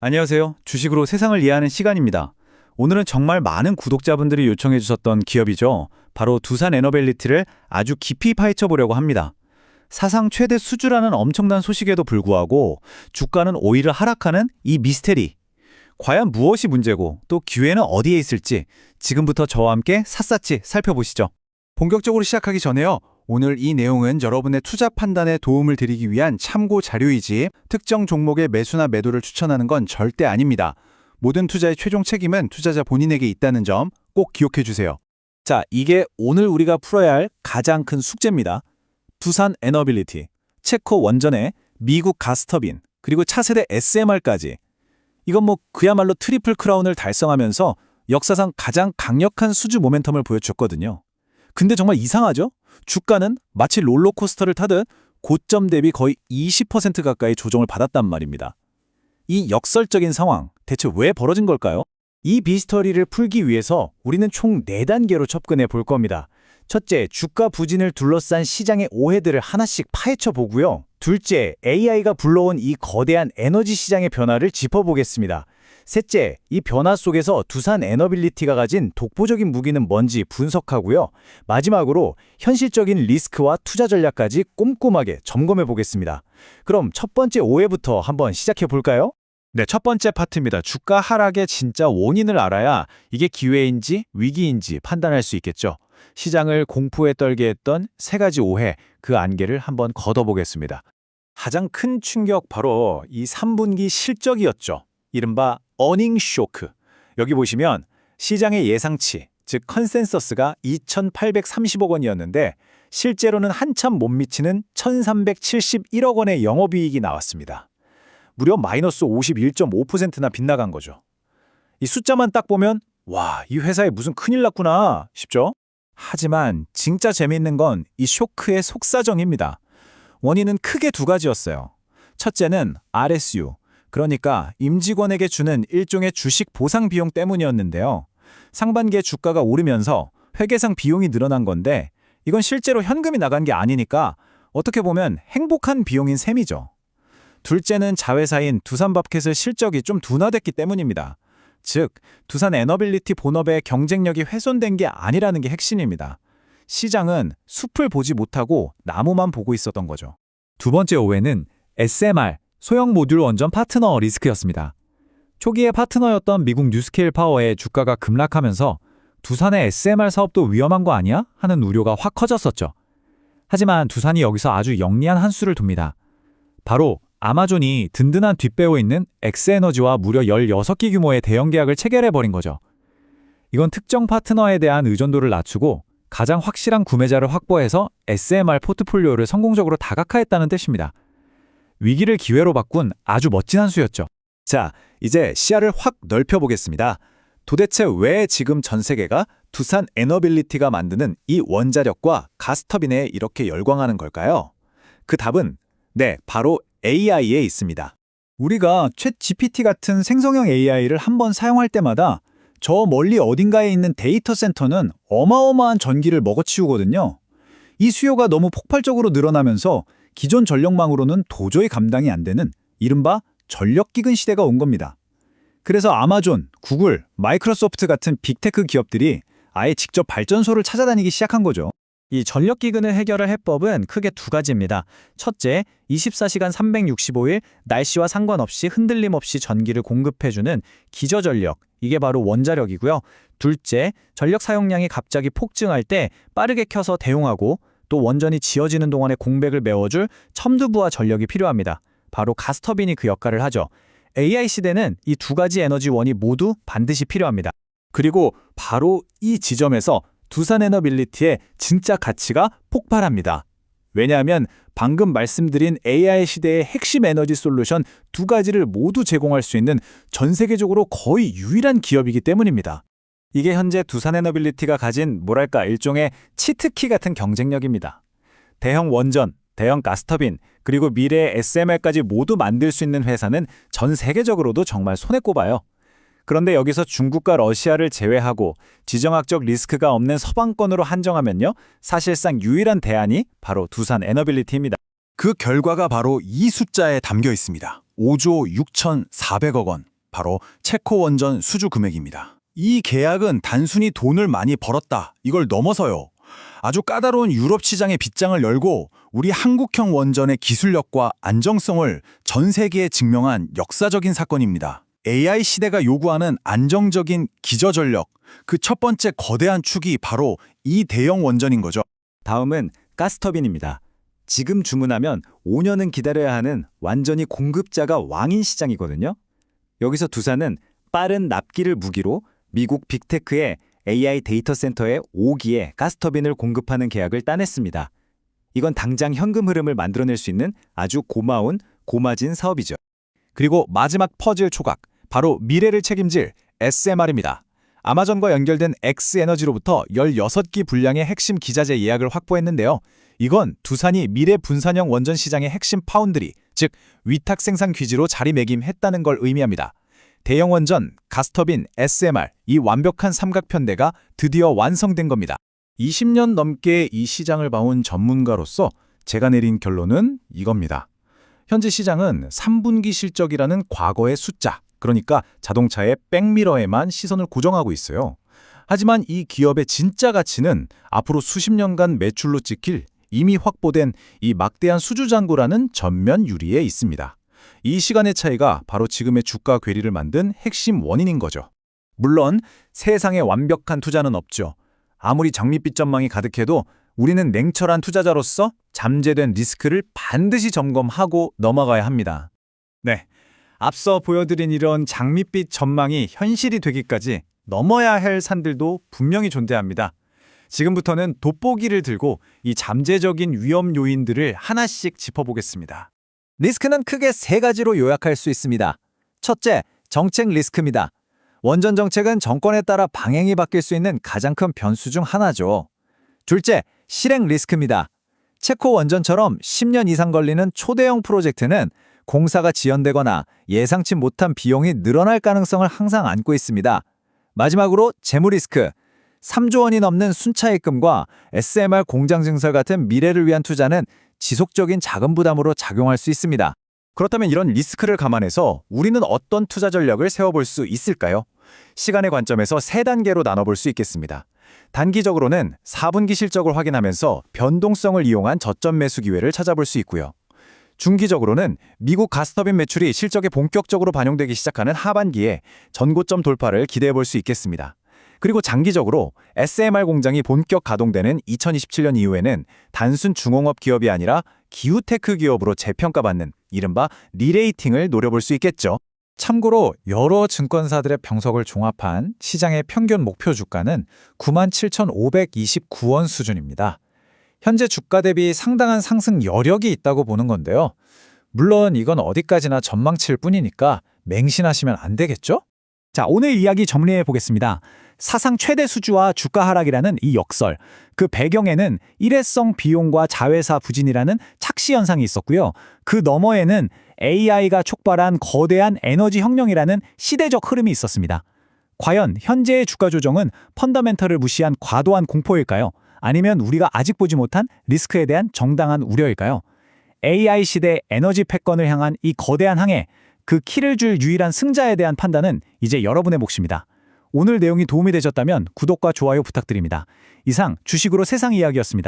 안녕하세요. 주식으로 세상을 이해하는 시간입니다. 오늘은 정말 많은 구독자분들이 요청해 주셨던 기업이죠. 바로 두산 에너빌리티를 아주 깊이 파헤쳐 보려고 합니다. 사상 최대 수주라는 엄청난 소식에도 불구하고 주가는 오히려 하락하는 이 미스테리. 과연 무엇이 문제고 또 기회는 어디에 있을지 지금부터 저와 함께 샅샅이 살펴보시죠. 본격적으로 시작하기 전에요. 오늘 이 내용은 여러분의 투자 판단에 도움을 드리기 위한 참고 자료이지 특정 종목의 매수나 매도를 추천하는 건 절대 아닙니다. 모든 투자의 최종 책임은 투자자 본인에게 있다는 점 꼭 기억해 주세요. 자, 이게 오늘 우리가 풀어야 할 가장 큰 숙제입니다. 두산 에너빌리티, 체코 원전에 미국 가스터빈, 그리고 차세대 SMR까지. 이건 그야말로 트리플 크라운을 달성하면서 역사상 가장 강력한 수주 모멘텀을 보여줬거든요. 근데 정말 이상하죠? 주가는 마치 롤러코스터를 타듯 고점 대비 거의 20% 가까이 조정을 받았단 말입니다. 이 역설적인 상황, 대체 왜 벌어진 걸까요? 이 비스터리를 풀기 위해서 우리는 총 4단계로 접근해 볼 겁니다. 첫째, 주가 부진을 둘러싼 시장의 오해들을 하나씩 파헤쳐 보고요. 둘째, AI가 불러온 이 거대한 에너지 시장의 변화를 짚어보겠습니다. 셋째, 이 변화 속에서 두산 에너빌리티가 가진 독보적인 무기는 뭔지 분석하고요. 마지막으로 현실적인 리스크와 투자 전략까지 꼼꼼하게 점검해 보겠습니다. 그럼 첫 번째 오해부터 한번 시작해 볼까요? 네, 첫 번째 파트입니다. 주가 하락의 진짜 원인을 알아야 이게 기회인지 위기인지 판단할 수 있겠죠. 시장을 공포에 떨게 했던 3가지 오해, 그 안개를 한번 걷어보겠습니다. 가장 큰 충격 바로 이 3분기 실적이었죠. 이른바 어닝 쇼크. 여기 보시면 시장의 예상치, 즉 컨센서스가 2,830억 원이었는데 실제로는 한참 못 미치는 1,371억 원의 영업이익이 나왔습니다. 무려 마이너스 51.5%나 빗나간 거죠. 이 숫자만 딱 보면 와, 이 회사에 무슨 큰일 났구나 싶죠? 하지만 진짜 재미있는 건 이 쇼크의 속사정입니다. 원인은 크게 2가지였어요. 첫째는 RSU, 그러니까 임직원에게 주는 일종의 주식 보상 비용 때문이었는데요. 상반기에 주가가 오르면서 회계상 비용이 늘어난 건데 이건 실제로 현금이 나간 게 아니니까 어떻게 보면 행복한 비용인 셈이죠. 둘째는 자회사인 두산밥켓의 실적이 좀 둔화됐기 때문입니다. 즉, 두산 에너빌리티 본업의 경쟁력이 훼손된 게 아니라는 게 핵심입니다. 시장은 숲을 보지 못하고 나무만 보고 있었던 거죠. 두 번째 오해는 SMR, 소형 모듈 원전 파트너 리스크였습니다. 초기에 파트너였던 미국 뉴스케일 파워의 주가가 급락하면서 두산의 SMR 사업도 위험한 거 아니야? 하는 우려가 확 커졌었죠. 하지만 두산이 여기서 아주 영리한 한 수를 둡니다. 바로 아마존이 든든한 뒷배에 있는 엑스에너지와 무려 16개 규모의 대형 계약을 체결해버린 거죠. 이건 특정 파트너에 대한 의존도를 낮추고 가장 확실한 구매자를 확보해서 SMR 포트폴리오를 성공적으로 다각화했다는 뜻입니다. 위기를 기회로 바꾼 아주 멋진 한 수였죠. 자, 이제 시야를 확 넓혀보겠습니다. 도대체 왜 지금 전 세계가 두산 에너빌리티가 만드는 이 원자력과 가스터빈에 이렇게 열광하는 걸까요? 그 답은 바로 AI에 있습니다. 우리가 챗 GPT 같은 생성형 AI를 한번 사용할 때마다 저 멀리 어딘가에 있는 데이터 센터는 어마어마한 전기를 먹어치우거든요. 이 수요가 너무 폭발적으로 늘어나면서 기존 전력망으로는 도저히 감당이 안 되는 이른바 전력기근 시대가 온 겁니다. 그래서 아마존, 구글, 마이크로소프트 같은 빅테크 기업들이 아예 직접 발전소를 찾아다니기 시작한 거죠. 이 전력기근을 해결할 해법은 크게 2가지입니다. 첫째, 24시간 365일 날씨와 상관없이 흔들림 없이 전기를 공급해주는 기저전력, 이게 바로 원자력이고요. 둘째, 전력 사용량이 갑자기 폭증할 때 빠르게 켜서 대용하고 또 원전이 지어지는 동안에 공백을 메워줄 첨두부하 전력이 필요합니다. 바로 가스터빈이 그 역할을 하죠. AI 시대는 이 2가지 에너지원이 모두 반드시 필요합니다. 그리고 바로 이 지점에서 두산 에너빌리티의 진짜 가치가 폭발합니다. 왜냐하면 방금 말씀드린 AI 시대의 핵심 에너지 솔루션 2가지를 모두 제공할 수 있는 전 세계적으로 거의 유일한 기업이기 때문입니다. 이게 현재 두산 에너빌리티가 가진 일종의 치트키 같은 경쟁력입니다. 대형 원전, 대형 가스터빈, 그리고 미래의 SMR까지 모두 만들 수 있는 회사는 전 세계적으로도 정말 손에 꼽아요. 그런데 여기서 중국과 러시아를 제외하고 지정학적 리스크가 없는 서방권으로 한정하면요, 사실상 유일한 대안이 바로 두산 에너빌리티입니다. 그 결과가 바로 이 숫자에 담겨 있습니다. 5조 6,400억 원, 바로 체코 원전 수주 금액입니다. 이 계약은 단순히 돈을 많이 벌었다, 이걸 넘어서요. 아주 까다로운 유럽 시장의 빗장을 열고 우리 한국형 원전의 기술력과 안정성을 전 세계에 증명한 역사적인 사건입니다. AI 시대가 요구하는 안정적인 기저전력, 그 첫 번째 거대한 축이 바로 이 대형 원전인 거죠. 다음은 가스터빈입니다. 지금 주문하면 5년은 기다려야 하는 완전히 공급자가 왕인 시장이거든요. 여기서 두산은 빠른 납기를 무기로 미국 빅테크의 AI 데이터 센터에 5기의 가스터빈을 공급하는 계약을 따냈습니다. 이건 당장 현금 흐름을 만들어낼 수 있는 아주 고마진 사업이죠. 그리고 마지막 퍼즐 조각, 바로 미래를 책임질 SMR입니다. 아마존과 연결된 X에너지로부터 16기 분량의 핵심 기자재 예약을 확보했는데요. 이건 두산이 미래 분산형 원전 시장의 핵심 파운드리, 즉 위탁 생산 귀지로 자리매김했다는 걸 의미합니다. 대형 원전, 가스터빈, SMR, 이 완벽한 삼각편대가 드디어 완성된 겁니다. 20년 넘게 이 시장을 봐온 전문가로서 제가 내린 결론은 이겁니다. 현재 시장은 3분기 실적이라는 과거의 숫자, 그러니까 자동차의 백미러에만 시선을 고정하고 있어요. 하지만 이 기업의 진짜 가치는 앞으로 수십 년간 매출로 찍힐 이미 확보된 이 막대한 수주잔고라는 전면 유리에 있습니다. 이 시간의 차이가 바로 지금의 주가 괴리를 만든 핵심 원인인 거죠. 물론 세상에 완벽한 투자는 없죠. 아무리 장밋빛 전망이 가득해도 우리는 냉철한 투자자로서 잠재된 리스크를 반드시 점검하고 넘어가야 합니다. 네, 앞서 보여드린 이런 장밋빛 전망이 현실이 되기까지 넘어야 할 산들도 분명히 존재합니다. 지금부터는 돋보기를 들고 이 잠재적인 위험 요인들을 하나씩 짚어보겠습니다. 리스크는 크게 세 가지로 요약할 수 있습니다. 첫째, 정책 리스크입니다. 원전 정책은 정권에 따라 방향이 바뀔 수 있는 가장 큰 변수 중 하나죠. 둘째, 실행 리스크입니다. 체코 원전처럼 10년 이상 걸리는 초대형 프로젝트는 공사가 지연되거나 예상치 못한 비용이 늘어날 가능성을 항상 안고 있습니다. 마지막으로 재무 리스크. 3조 원이 넘는 순차입금과 SMR 공장 증설 같은 미래를 위한 투자는 지속적인 자금 부담으로 작용할 수 있습니다. 그렇다면 이런 리스크를 감안해서 우리는 어떤 투자 전략을 세워볼 수 있을까요? 시간의 관점에서 세 단계로 나눠볼 수 있겠습니다. 단기적으로는 4분기 실적을 확인하면서 변동성을 이용한 저점 매수 기회를 찾아볼 수 있고요. 중기적으로는 미국 가스터빈 매출이 실적에 본격적으로 반영되기 시작하는 하반기에 전고점 돌파를 기대해볼 수 있겠습니다. 그리고 장기적으로 SMR 공장이 본격 가동되는 2027년 이후에는 단순 중공업 기업이 아니라 기후테크 기업으로 재평가받는 이른바 리레이팅을 노려볼 수 있겠죠. 참고로 여러 증권사들의 병석을 종합한 시장의 평균 목표 주가는 97,529원 수준입니다. 현재 주가 대비 상당한 상승 여력이 있다고 보는 건데요. 물론 이건 어디까지나 전망치일 뿐이니까 맹신하시면 안 되겠죠? 자, 오늘 이야기 정리해 보겠습니다. 사상 최대 수주와 주가 하락이라는 이 역설, 그 배경에는 일회성 비용과 자회사 부진이라는 착시 현상이 있었고요. 그 너머에는 AI가 촉발한 거대한 에너지 혁명이라는 시대적 흐름이 있었습니다. 과연 현재의 주가 조정은 펀더멘털을 무시한 과도한 공포일까요? 아니면 우리가 아직 보지 못한 리스크에 대한 정당한 우려일까요? AI 시대 에너지 패권을 향한 이 거대한 항해, 그 키를 줄 유일한 승자에 대한 판단은 이제 여러분의 몫입니다. 오늘 내용이 도움이 되셨다면 구독과 좋아요 부탁드립니다. 이상 주식으로 세상 이야기였습니다.